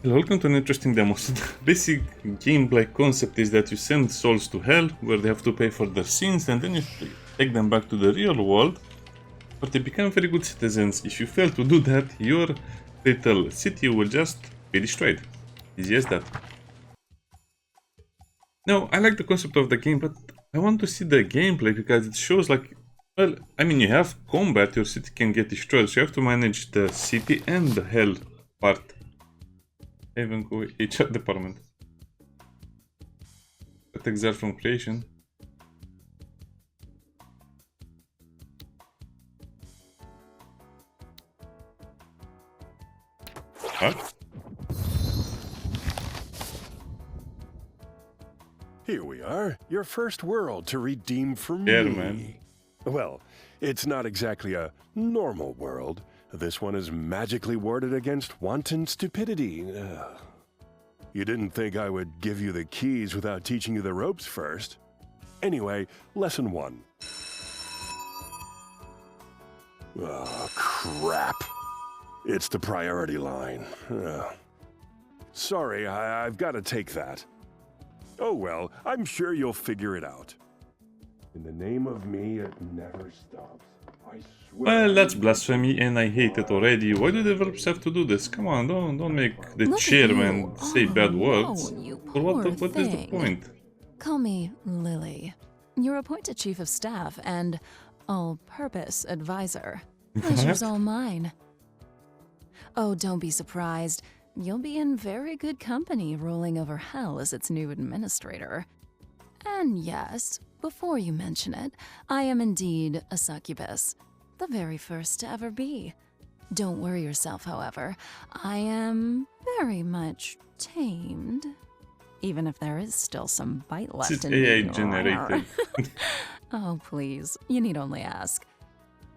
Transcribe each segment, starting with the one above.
Welcome to an interesting demo. So the basic gameplay concept is that you send souls to hell, where they have to pay for their sins, and then you take them back to the real world, but they become very good citizens. If you fail to do that, your little city will just be destroyed. Easy as that. Now, I like the concept of the game, but I want to see the gameplay because it shows like, well, I mean, you have combat, your city can get destroyed, so you have to manage the city and the hell part. Even go HR department. Attacks are from creation. What? Here we are, your first world to redeem for me. Yeah, man. Well, it's not exactly a normal world. This one is magically warded against wanton stupidity. Ugh. You didn't think I would give you the keys without teaching you the ropes first. Anyway, lesson 1. Oh, crap. It's the priority line. Ugh. Sorry, I've got to take that. Oh well, I'm sure you'll figure it out. In the name of me, it never stops. I swear. Well, that's blasphemy, and I hate it already. Why do developers have to do this? Come on, don't make the Look at chairman you. say bad Oh, words. no, you Or what poor is the thing. point? Call me Lily. You're appointed chief of staff and all-purpose advisor. Pleasure's What? all mine. Oh, don't be surprised. You'll be in very good company ruling over hell as its new administrator. And yes, before you mention it, I am indeed a succubus. The very first to ever be. Don't worry yourself, however. I am very much tamed. Even if there is still some bite left It's in AI me. generated. Oh, please. You need only ask.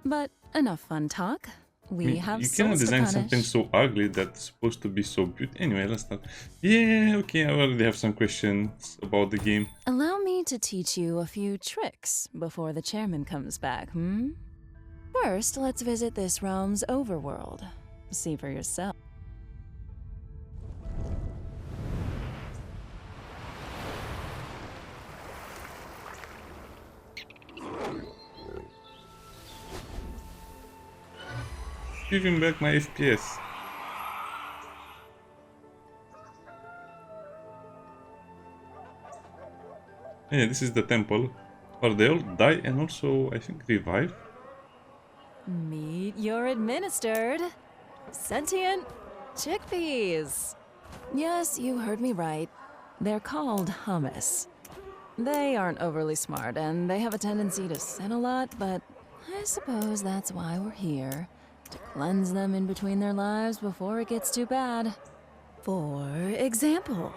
But enough fun talk. We have You cannot souls to design punish. something so ugly that's supposed to be so beautiful. Anyway, let's not. Yeah, okay, I already have some questions about the game. Allow me to teach you a few tricks before the chairman comes back, hmm? First, let's visit this realm's overworld. See for yourself. Giving back my FPS. Yeah, this is the temple. Or they all die and also, I think, revive. Meet your administered sentient chickpeas. Yes, you heard me right. They're called hummus. They aren't overly smart and they have a tendency to sin a lot, but I suppose that's why we're here. To cleanse them in between their lives before it gets too bad. For example,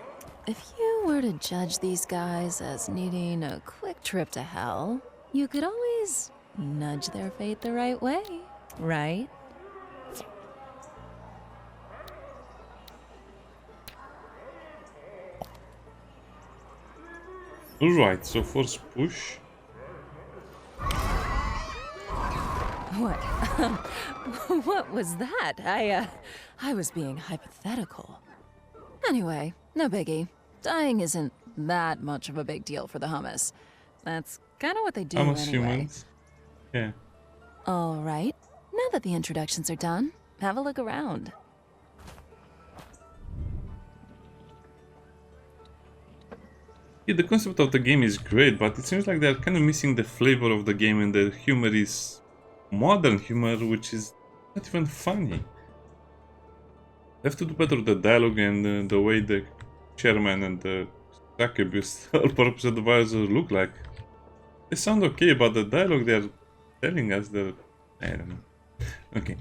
if you were to judge these guys as needing a quick trip to hell, you could always nudge their fate the right way, right? Alright, so force push. What? What was that? I was being hypothetical. Anyway, no biggie. Dying isn't that much of a big deal for the hummus. That's kind of what they do Almost anyway. humans. Yeah. All right. Now that the introductions are done, have a look around. Yeah, the concept of the game is great, but it seems like they're kind of missing the flavor of the game, and the humor is modern humor, which is not even funny. They have to do better with the dialogue and the way the chairman and the succubus all-purpose advisor look like. They sound okay, but the dialogue they're telling us, I don't know. Okay.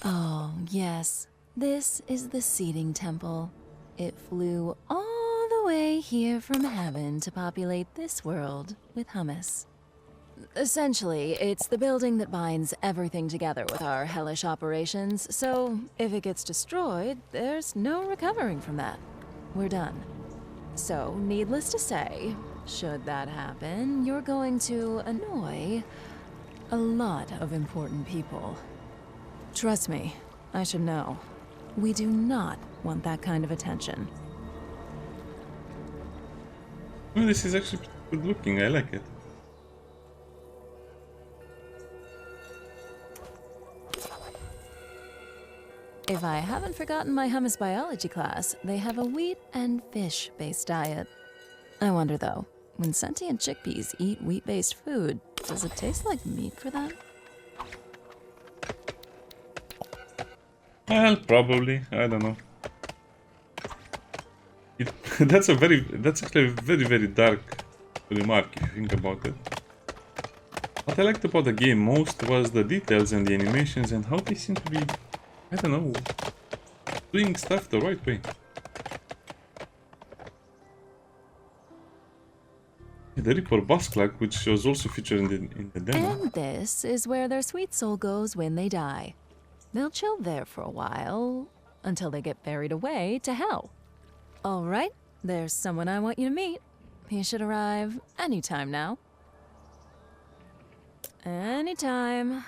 Oh, yes. This is the seating temple. It flew all the way here from heaven to populate this world with hummus. Essentially, it's the building that binds everything together with our hellish operations, so if it gets destroyed, there's no recovering from that. We're done. So, needless to say, should that happen, you're going to annoy a lot of important people. Trust me, I should know. We do not want that kind of attention. Oh, this is actually good looking, I like it. If I haven't forgotten my hummus biology class, they have a wheat and fish-based diet. I wonder though, when sentient chickpeas eat wheat-based food, does it taste like meat for them? Well, probably, I don't know. That's actually a very dark remark if you think about it. What I liked about the game most was the details and the animations and how they seem to be, I don't know, doing stuff the right way. The Reaper bus clock, which was also featured in the demo. And this is where their sweet soul goes when they die. They'll chill there for a while, until they get buried away to hell. All right, there's someone I want you to meet. He should arrive anytime now. Anytime.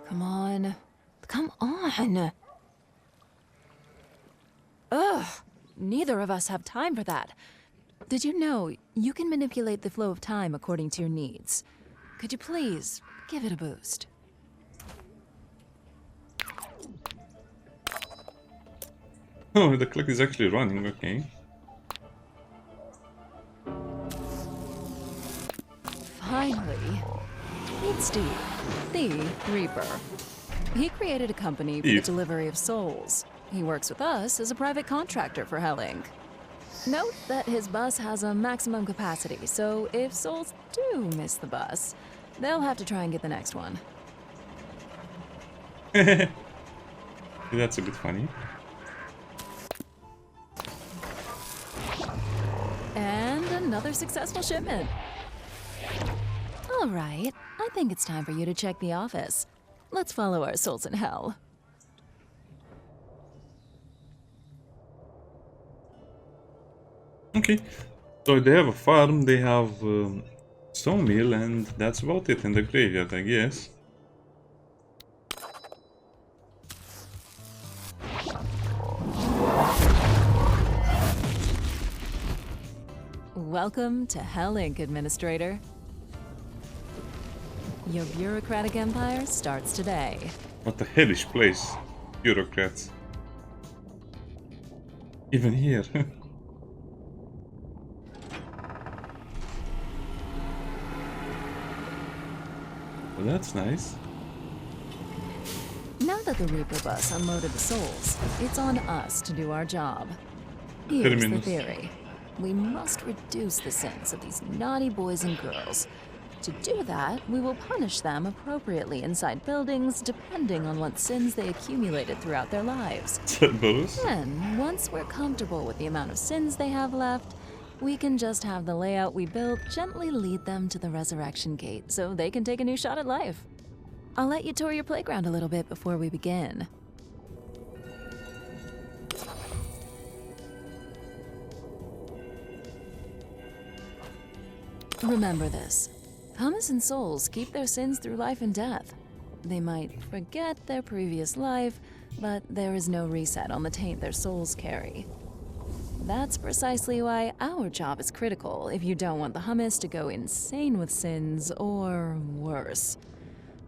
Come on. Come on. Ugh, neither of us have time for that. Did you know you can manipulate the flow of time according to your needs? Could you please give it a boost? Oh, the clock is actually running, okay. Finally, meet Steve, the Reaper. He created a company for the Steve. delivery of souls. He works with us as a private contractor for Hell Inc. Note that his bus has a maximum capacity, so if souls do miss the bus, they'll have to try and get the next one. That's a bit funny. And another successful shipment. All right, I think it's time for you to check the office. Let's follow our souls in hell. Okay, so they have a farm, they have sawmill, and that's about it in the graveyard, I guess. Welcome to Hell Inc., Administrator. Your bureaucratic empire starts today. What a hellish place, bureaucrats. Even here. Well, that's nice. Now that the Reaper bus unloaded the souls, it's on us to do our job. Here's the Terminus. theory. We must reduce the sins of these naughty boys and girls. To do that, we will punish them appropriately inside buildings, depending on what sins they accumulated throughout their lives. Cerberus. Then, once we're comfortable with the amount of sins they have left, we can just have the layout we built gently lead them to the resurrection gate so they can take a new shot at life. I'll let you tour your playground a little bit before we begin. Remember this. Hummus and souls keep their sins through life and death. They might forget their previous life, but there is no reset on the taint their souls carry. That's precisely why our job is critical if you don't want the hummus to go insane with sins, or worse.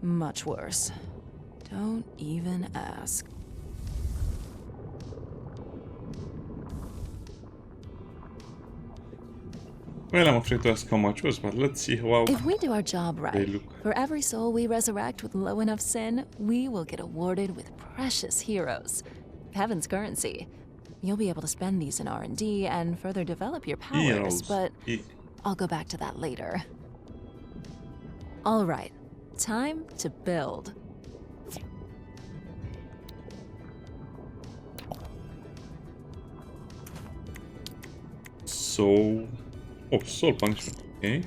Much worse. Don't even ask. Well, I'm afraid to ask how much was, but let's see how If we do our job they right, look. for every soul we resurrect with low enough sin, we will get awarded with precious heroes. Heaven's currency. You'll be able to spend these in R&D and further develop your powers, Heroes. but I'll go back to that later. All right, time to build. So... Oh, soul punishment, okay.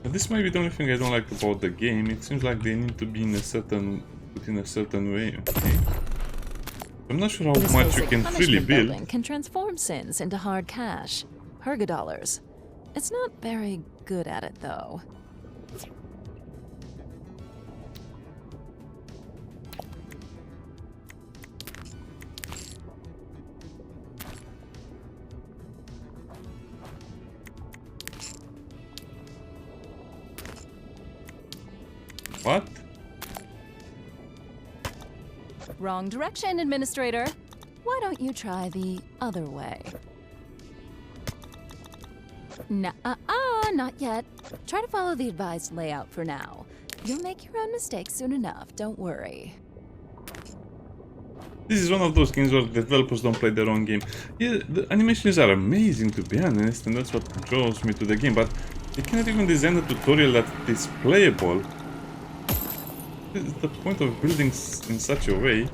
This might be the only thing I don't like about the game. It seems like they need to be in a certain... put in a certain way, okay. I'm not sure how This much you basic can freely punishment build. building can transform sins into hard cash. $2 It's not very good at it, though. What? Wrong direction, Administrator. Why don't you try the other way? Not yet. Try to follow the advised layout for now. You'll make your own mistakes soon enough, don't worry. This is one of those games where developers don't play their own game. Yeah, the animations are amazing, to be honest, and that's what draws me to the game, but they cannot even design a tutorial that is playable. This is the point of building in such a way.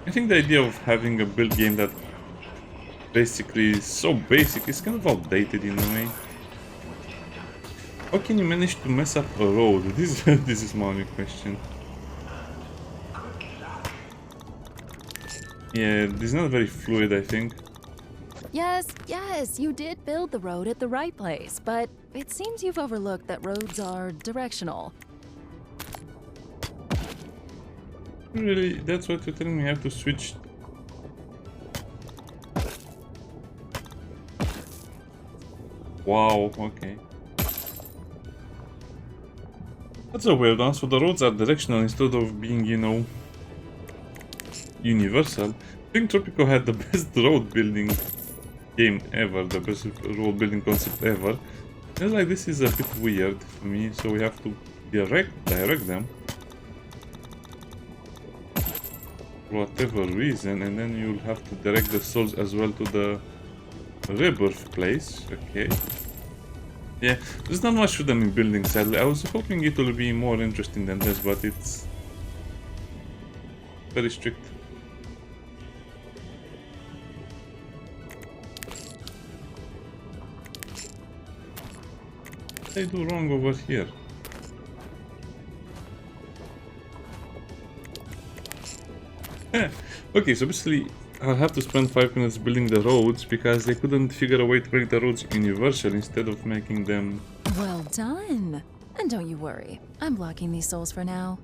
I think the idea of having a build game that basically is so basic is kind of outdated in a way. How can you manage to mess up a road? This is my only question. Yeah, this is not very fluid, I think. Yes, you did build the road at the right place, but it seems you've overlooked that roads are directional. Really, that's what you're telling me? I have to switch. Wow, okay. That's a weird one. So the roads are directional instead of being, you know, universal. I think Tropico had the best road building game ever, the best road building concept ever. It's like this is a bit weird for me, so we have to direct them. For whatever reason, and then you'll have to direct the souls as well to the rebirth place. Okay. Yeah, there's not much to them in building, sadly. I was hoping it will be more interesting than this, but it's very strict. What did I do wrong over here? Okay, so basically I'll have to spend 5 minutes building the roads because they couldn't figure a way to make the roads universal instead of making them... Well done! And don't you worry, I'm blocking these souls for now.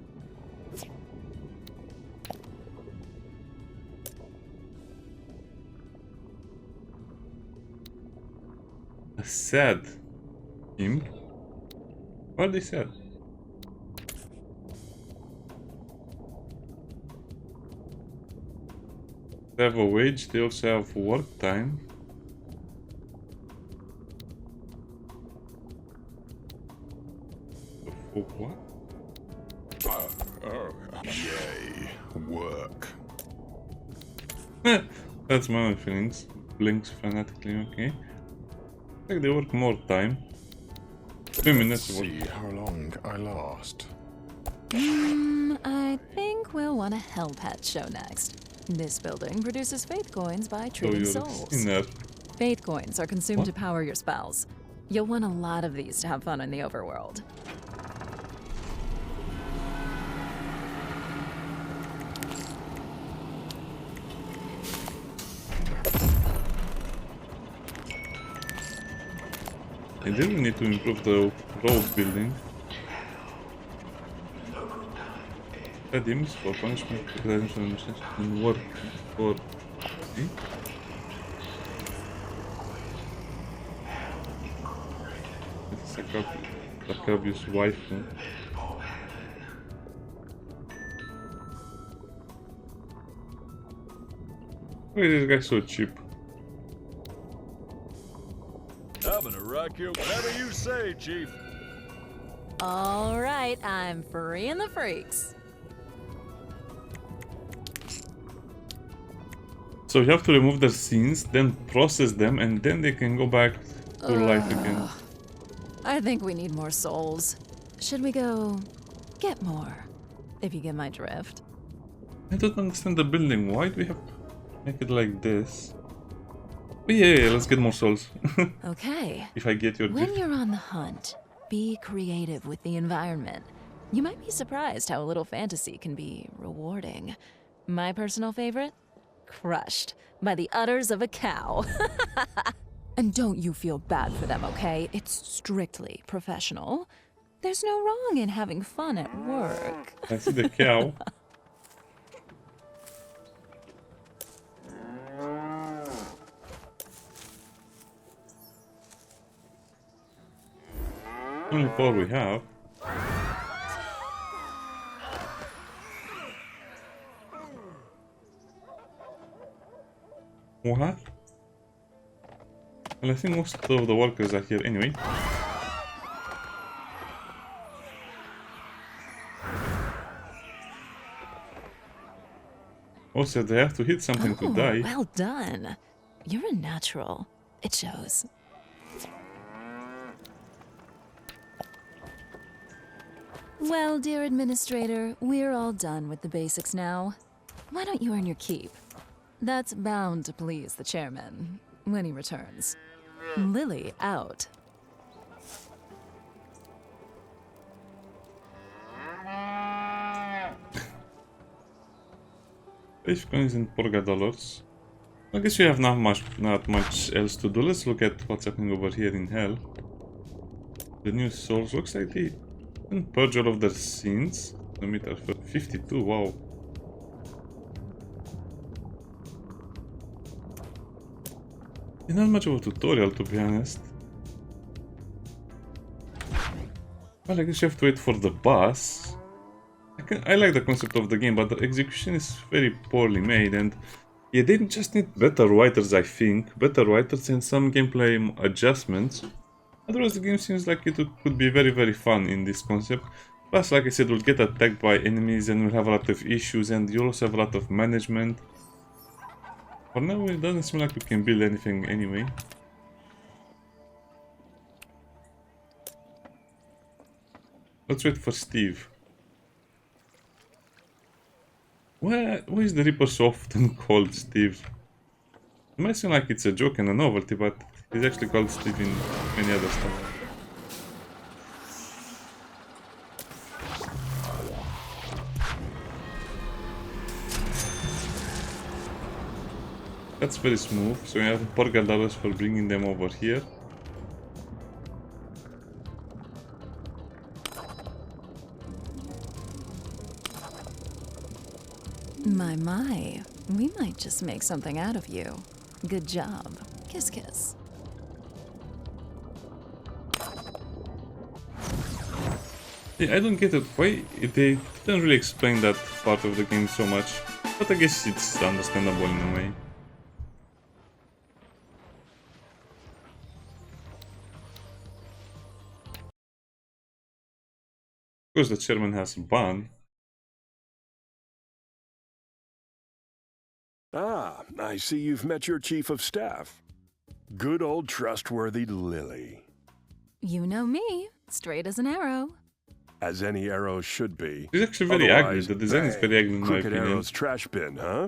A sad team? What are they sad? They have a wage, they also have work time. For what? Yay, work. That's my own feelings. Blinks fanatically, okay. Like they work more time. 2 minutes Let's work. see how long I last. I think we'll want a Hell Patch show next. This building produces faith coins by So trading you're a souls. sinner. Faith coins are consumed What? to power your spells. You'll want a lot of these to have fun in the overworld. I really need to improve the road building. Redeems for punishment, and work for... See? It's a Sakabi's wife. Huh? Why is this guy so cheap? I'm gonna rock you whatever you say, Chief. All right, I'm freeing the freaks. So you have to remove their scenes, then process them, and then they can go back to life again. I think we need more souls. Should we go get more? If you get my drift. I don't understand the building. Why do we have to make it like this? But yeah, let's get more souls. Okay. If I get your When drift. you're on the hunt, be creative with the environment. You might be surprised how a little fantasy can be rewarding. My personal favorite? Crushed by the udders of a cow. And don't you feel bad for them, okay? It's strictly professional. There's no wrong in having fun at work. I see the cow. Only four we have. What? Well, I think most of the workers are here anyway. Also, they have to hit something to die. Well done. You're a natural. It shows. Well, dear administrator, we're all done with the basics now. Why don't you earn your keep? That's bound to please the chairman when he returns. Lily out. Fish coins and Porga dollars. I guess we have not much else to do. Let's look at what's happening over here in hell. The new souls looks like they can purge all of their sins. The meter for 52, wow. It's not much of a tutorial, to be honest. Well, I guess you have to wait for the boss. I like the concept of the game, but the execution is very poorly made, and yeah, they just need better writers, I think. Better writers and some gameplay adjustments. Otherwise, the game seems like it could be very, very fun in this concept. Plus, like I said, we'll get attacked by enemies and we'll have a lot of issues, and you'll also have a lot of management. For now, it doesn't seem like we can build anything anyway. Let's wait for Steve. Why is the Reaper so often called Steve? It might seem like it's a joke and a novelty, but he's actually called Steve in many other stuff. That's very smooth, so we have $4 for bringing them over here. My, we might just make something out of you. Good job. Kiss, kiss. Yeah, I don't get it. Why they didn't really explain that part of the game so much, but I guess it's understandable in a way. Of course, the chairman has a ban. Ah, I see you've met your chief of staff. Good old trustworthy Lily. You know me, straight as an arrow. As any arrow should be. It's actually very ugly. The design is very ugly in my Crooked opinion. Arrow's trash bin, huh?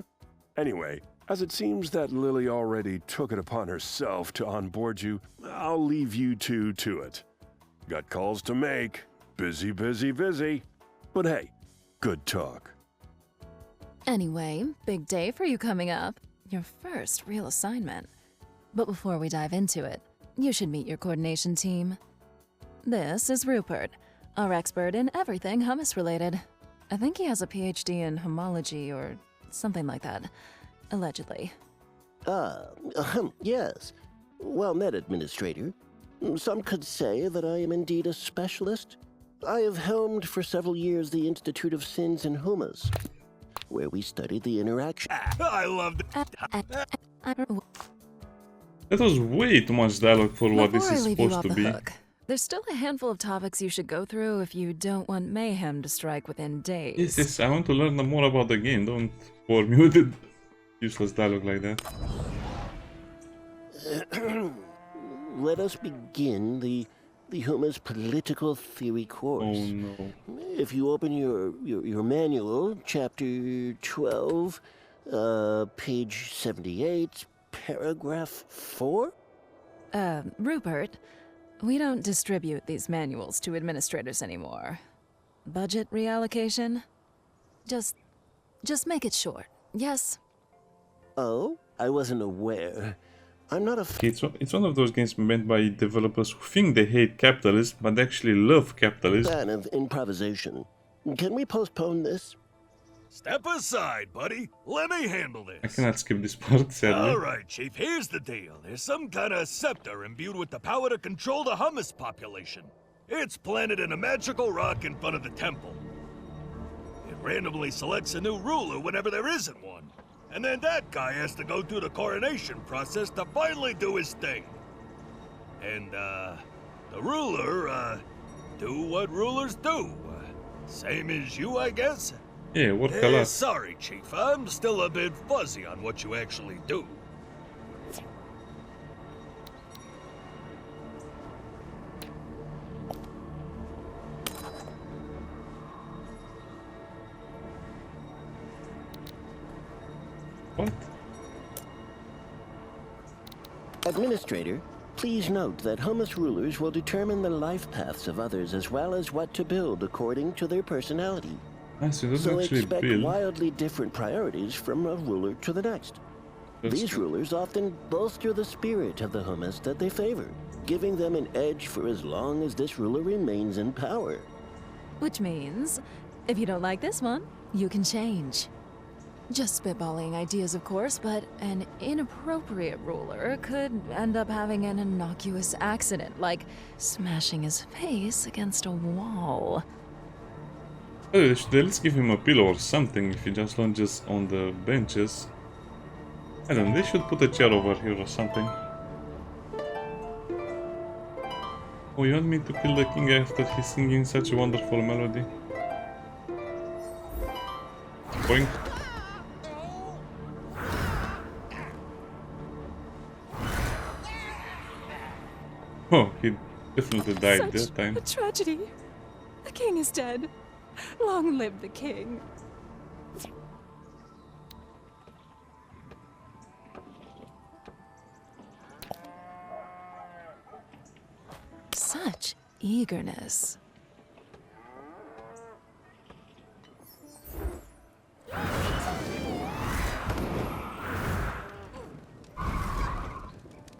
Anyway, as it seems that Lily already took it upon herself to onboard you, I'll leave you two to it. Got calls to make. Busy, busy, busy. But hey, good talk. Anyway, big day for you coming up. Your first real assignment. But before we dive into it, you should meet your coordination team. This is Rupert, our expert in everything hummus related. I think he has a PhD in homology or something like that, allegedly. Yes. Well met, Administrator. Some could say that I am indeed a specialist. I have helmed for several years the Institute of Sins and Humas, where we studied the interaction. I loved it. That was way too much dialogue for what this Before I is leave you supposed off to the be. hook, there's still a handful of topics you should go through if you don't want mayhem to strike within days. Yes, I want to learn more about the game. Don't bore me with useless dialogue like that. Let us begin the Huma's political theory course. Oh no. If you open your manual, chapter 12, page 78, paragraph 4? Rupert, we don't distribute these manuals to administrators anymore. Budget reallocation? Just make it short. Yes. Oh, I wasn't aware. I'm not a It's one of those games made by developers who think they hate capitalism, but actually love capitalism. fan of improvisation. Can we postpone this? Step aside, buddy. Let me handle I this. cannot skip this part, sadly. All right, Chief, here's the deal. There's some kind of scepter imbued with the power to control the hummus population. It's planted in a magical rock in front of the temple. It randomly selects a new ruler whenever there isn't one. And then that guy has to go through the coronation process to finally do his thing. And, the ruler, do what rulers do. Same as you, I guess? Yeah, work a lot. Sorry, Chief. I'm still a bit fuzzy on what you actually do. What? Administrator, please note that hummus rulers will determine the life paths of others as well as what to build according to their personality. Ah, so it doesn't So actually expect build. wildly different priorities from a ruler to the next. These rulers often bolster the spirit of the hummus that they favor, giving them an edge for as long as this ruler remains in power. Which means, if you don't like this one, you can change. Just spitballing ideas, of course, but an inappropriate ruler could end up having an innocuous accident, like smashing his face against a wall. Oh, they should at least give him a pillow or something if he just lunges on the benches. I don't know, they should put a chair over here or something. Oh, you want me to kill the king after he's singing such a wonderful melody? Boink. Oh, he definitely died that time. A tragedy. The king is dead. Long live the king. Such eagerness.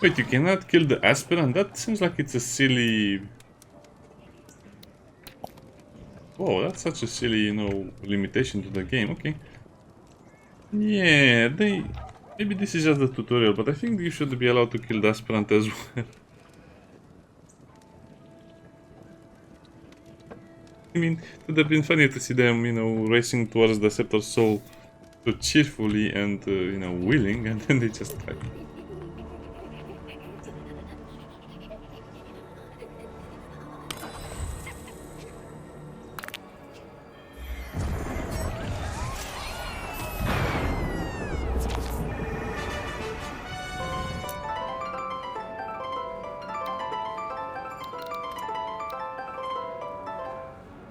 Wait, you cannot kill the aspirant? That seems like it's a silly... Whoa, that's such a silly, you know, limitation to the game. Okay. Yeah, they... Maybe this is just a tutorial, but I think you should be allowed to kill the aspirant as well. I mean, it would have been funny to see them, you know, racing towards the scepter so cheerfully and, you know, willing, and then they just died.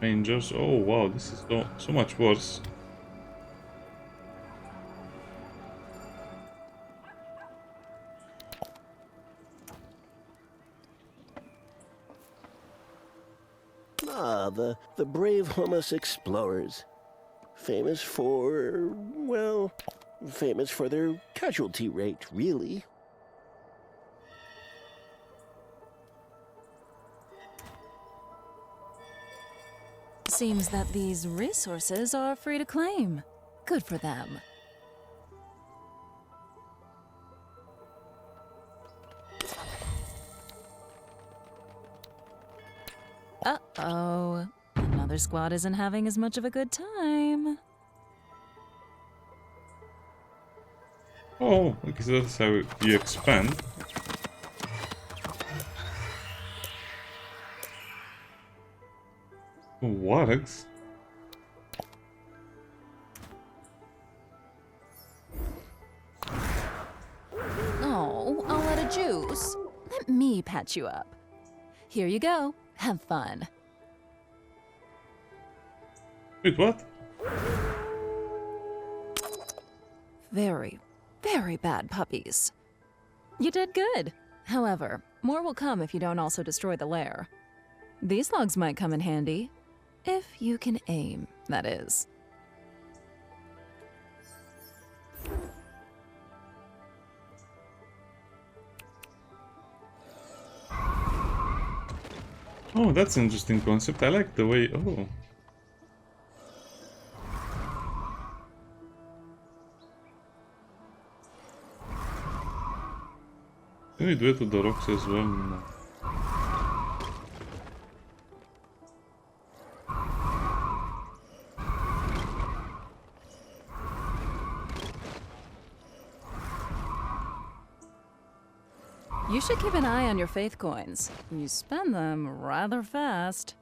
Rangers, oh wow, this is so much worse. Ah, the brave hummus explorers. Famous for, well, famous for their casualty rate, really. Seems that these resources are free to claim. Good for them. Uh-oh. Another squad isn't having as much of a good time. Oh, okay, so that's how you expand. Wargs? Oh, all out of juice. Let me patch you up. Here you go. Have fun. Wait, what? Very, very bad puppies. You did good. However, more will come if you don't also destroy the lair. These logs might come in handy. If you can aim, that is. Oh, that's an interesting concept. I like the way... Oh. Can we do it to the rocks as well? No. You should keep an eye on your faith coins. You spend them rather fast.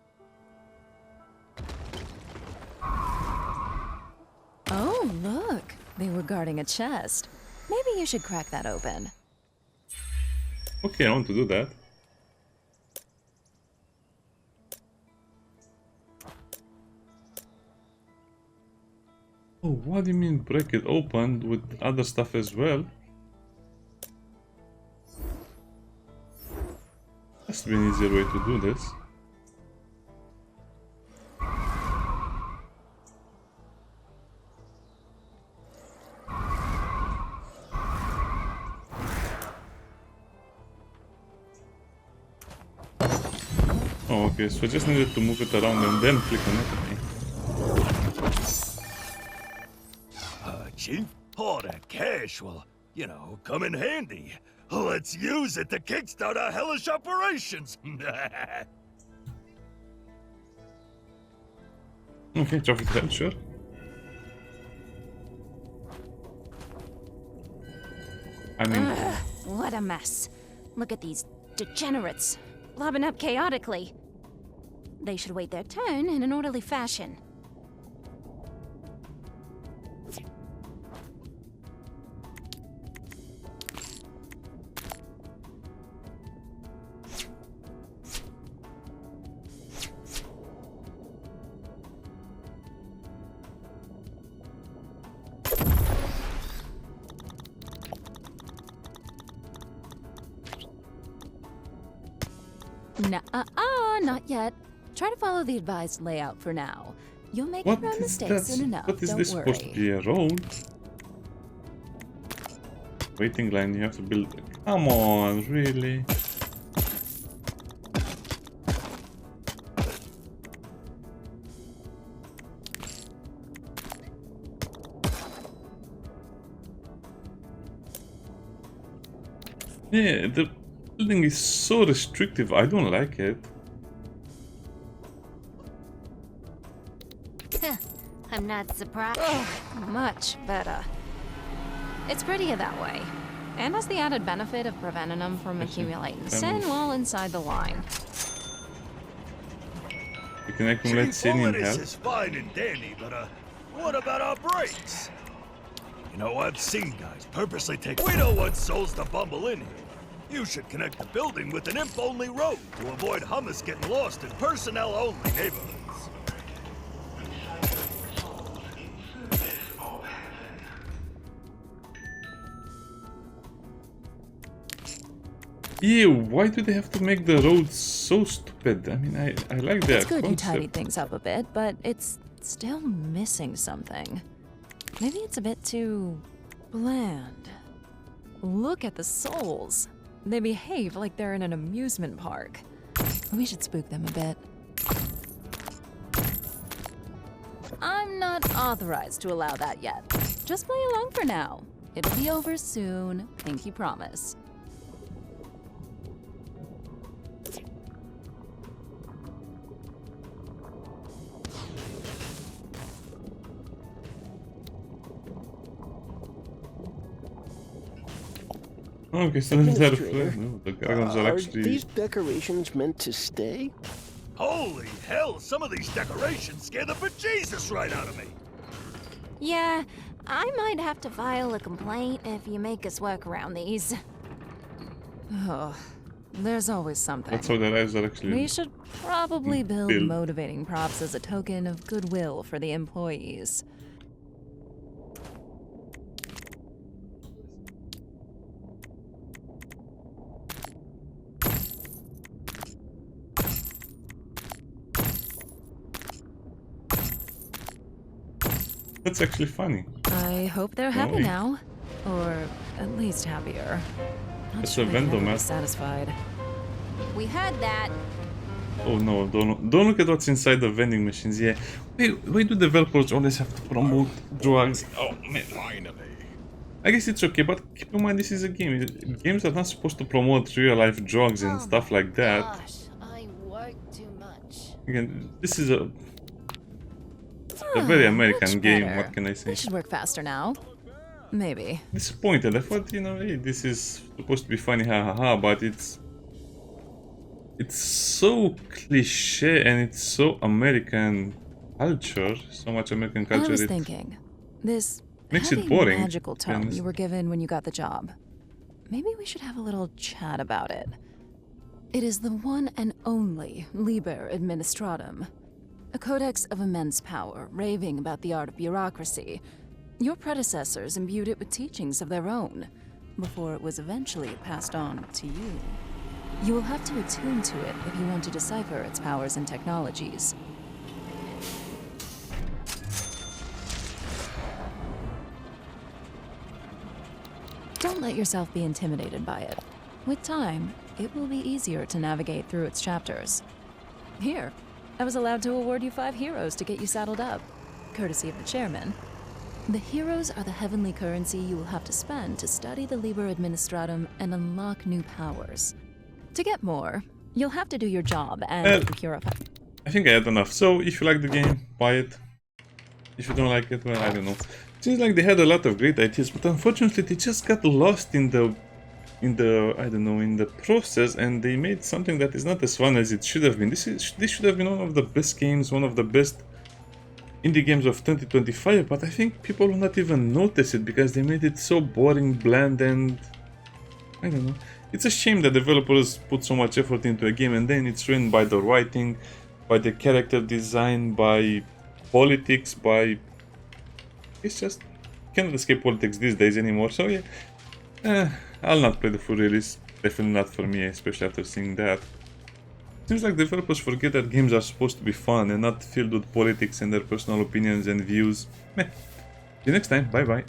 Oh, look! They were guarding a chest. Maybe you should crack that open. Okay, I want to do that. Oh, what do you mean break it open with other stuff as well? Must be an easier way to do this. Oh, okay, so I just needed to move it around and then click on it. Okay. Chief? All that cash will, you know, come in handy. Let's use it to kickstart our hellish operations. Okay, traffic hell, sure. I mean, What a mess. Look at these degenerates, lobbing up chaotically. They should wait their turn in an orderly fashion. Not yet. Try to follow the advised layout for now. You'll make what your is mistakes that? soon enough. What is Don't this worry. supposed to be, a road? Waiting line, you have to build. Come on, really? Yeah, the building is so restrictive. I don't like it. I'm not surprised. Much better. It's prettier that way. And has the added benefit of preventing them from accumulating sin while inside the line. You can accumulate Chief, sin all in of this hell. is fine and dandy, but what about our brakes? You know, I've seen guys purposely take. We don't want souls to bumble in here. You should connect the building with an imp-only road to avoid hummus getting lost in personnel-only neighborhoods. Ew, why do they have to make the roads so stupid? I mean, I like their It's good you tidied concept. things up a bit, but it's still missing something. Maybe it's a bit too bland. Look at the souls. They behave like they're in an amusement park. We should spook them a bit. I'm not authorized to allow that yet. Just play along for now. It'll be over soon, pinky promise. Okay, so they're Administrator, no, the dragons are Are actually. these decorations meant to stay? Holy hell, some of these decorations scare the bejesus right out of me. Yeah, I might have to file a complaint if you make us work around these. Oh, there's always something. That's how their eyes are actually. We should probably build build. motivating props as a token of goodwill for the employees. That's actually funny. I hope they're happy Nice. now. Or at least happier. Not It's sure a they can vendor ever be map. satisfied. We heard that. Oh no, don't look at what's inside the vending machines. Yeah. Why do developers always have to promote drugs? Oh man. Finally. I guess it's okay, but keep in mind this is a game. Games are not supposed to promote real life drugs and stuff like that. Gosh, I work too much. Again, this is a very American Much game. better. What can I say? We should work faster now. Maybe. Disappointed. I thought, you know, hey, this is supposed to be funny, haha, but it's so cliche and it's so American culture, so much American I culture. was It thinking, this makes it heavy boring. magical tone and- you were given when you got the job. Maybe we should have a little chat about it. It is the one and only Liber Administratum, a codex of immense power, raving about the art of bureaucracy. Your predecessors imbued it with teachings of their own, before it was eventually passed on to you. You will have to attune to it if you want to decipher its powers and technologies. Don't let yourself be intimidated by it. With time, it will be easier to navigate through its chapters. Here, I was allowed to award you 5 heroes to get you saddled up, courtesy of the chairman. The heroes are the heavenly currency you will have to spend to study the Liber Administratum and unlock new powers. To get more, you'll have to do your job and procure a... I think I had enough. So if you like the game, buy it. If you don't like it, well, I don't know. Seems like they had a lot of great ideas, but unfortunately they just got lost in the I don't know, in the process, and they made something that is not as fun as it should have been. This should have been one of the best games, one of the best indie games of 2025, but I think people will not even notice it because they made it so boring, bland, and I don't know. It's a shame that developers put so much effort into a game and then it's ruined by the writing, by the character design, by politics, by... It's just... Cannot escape politics these days anymore, so yeah. I'll not play the full release. Definitely not for me, especially after seeing that. Seems like developers forget that games are supposed to be fun and not filled with politics and their personal opinions and views. Meh. See you next time, bye bye.